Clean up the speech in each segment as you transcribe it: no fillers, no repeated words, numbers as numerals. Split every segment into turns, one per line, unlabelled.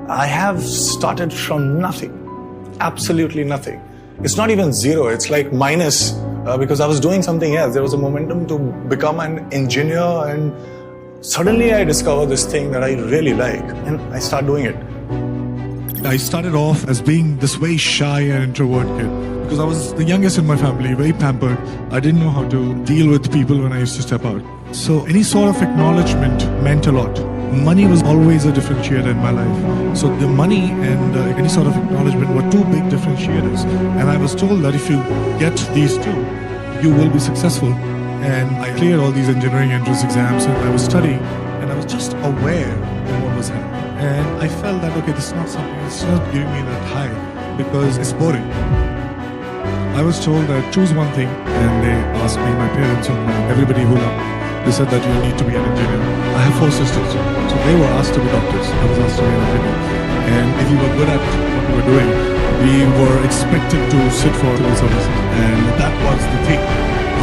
I have started from nothing, absolutely nothing. It's not even zero, it's like minus because I was doing something else. There was a momentum to become an engineer, and suddenly I discovered this thing that I really like, and I start doing it.
I started off as being this very shy and introvert kid because I was the youngest in my family, very pampered. I didn't know how to deal with people when I used to step out. So any sort of acknowledgement meant a lot. Money was always a differentiator in my life. So the money and any sort of acknowledgement were two big differentiators. And I was told that if you get these two, you will be successful. And I cleared all these engineering entrance exams, and I was studying, and I was just aware of what was happening. And I felt that, okay, this is not something, it's not giving me that high because it's boring. I was told that choose one thing, and they asked me, my parents and everybody who they said that you need to be an engineer. I have 4 sisters, so they were asked to be doctors. I was asked to be an engineer. And if you were good at what we were doing, we were expected to sit for civil services. And that was the thing.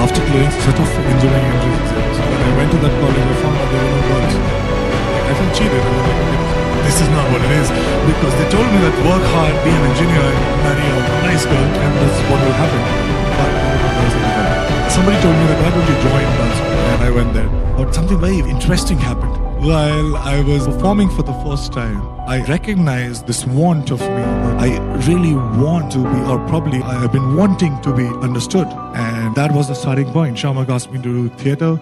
After clearing a set of engineering entrance exams, when I went to that college, I found out there were no girls. I felt cheated. I was like, okay, this is not what it is. Because they told me that work hard, be an engineer, and marry a nice girl, and that's what will happen. But somebody told me that, why don't you join dance? And I went there. But something very interesting happened. While I was performing for the first time, I recognized this want of me. I really want to be, or probably I have been wanting to be understood. And that was the starting point. Shamak asked me to do theatre.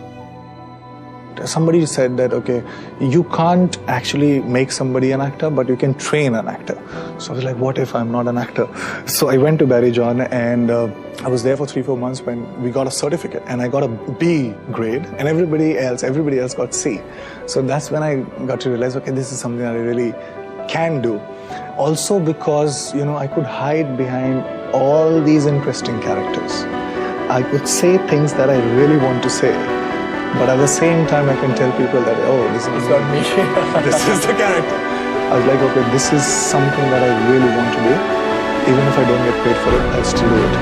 Somebody said that, okay, you can't actually make somebody an actor, but you can train an actor. So I was like, what if I'm not an actor? So I went to Barry John, and I was there for 3-4 months when we got a certificate, and I got a B grade, and everybody else got C. So that's when I got to realize, okay, this is something that I really can do. Also because, I could hide behind all these interesting characters. I could say things that I really want to say. But at the same time, I can tell people that, oh, this is not me. This is the character. I was like, okay, this is something that I really want to do. Even if I don't get paid for it, I'll still do it.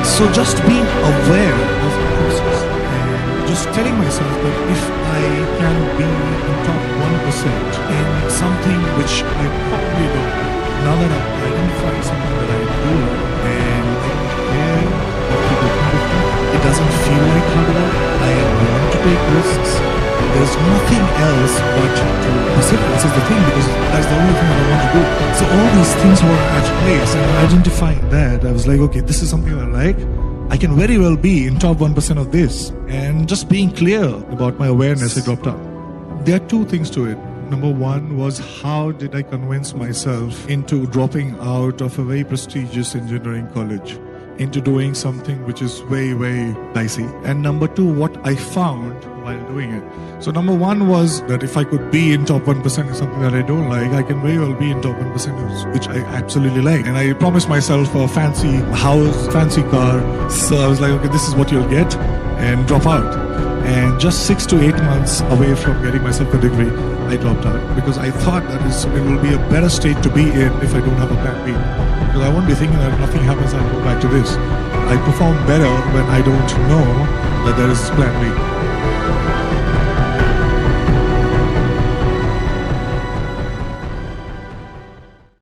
So just being aware of the process and just telling myself that if I can be in top 1% in something which I probably don't do, now that I've identified something that I do and I don't care what people think of me, it doesn't feel like hard work. I want to take risks. There's nothing else but to persist. This is the thing, because that's the only thing that I want to do. So all these things were at place, and identifying that, I was like, okay, this is something I like. I can very well be in top 1% of this. And just being clear about my awareness, I dropped out. There are 2 things to it. Number 1 was, how did I convince myself into dropping out of a very prestigious engineering college into doing something which is very, very dicey. And number 2, what I found while doing it. So number 1 was that if I could be in top 1% in something that I don't like, I can very well be in top 1%, which I absolutely like. And I promised myself a fancy house, fancy car. So I was like, okay, this is what you'll get, and drop out. And just 6 to 8 months away from getting myself a degree, I dropped out because I thought that it will be a better state to be in if I don't have a plan B. Because I won't be thinking that if nothing happens, I'll go back to this. I perform better when I don't know that there is plan B.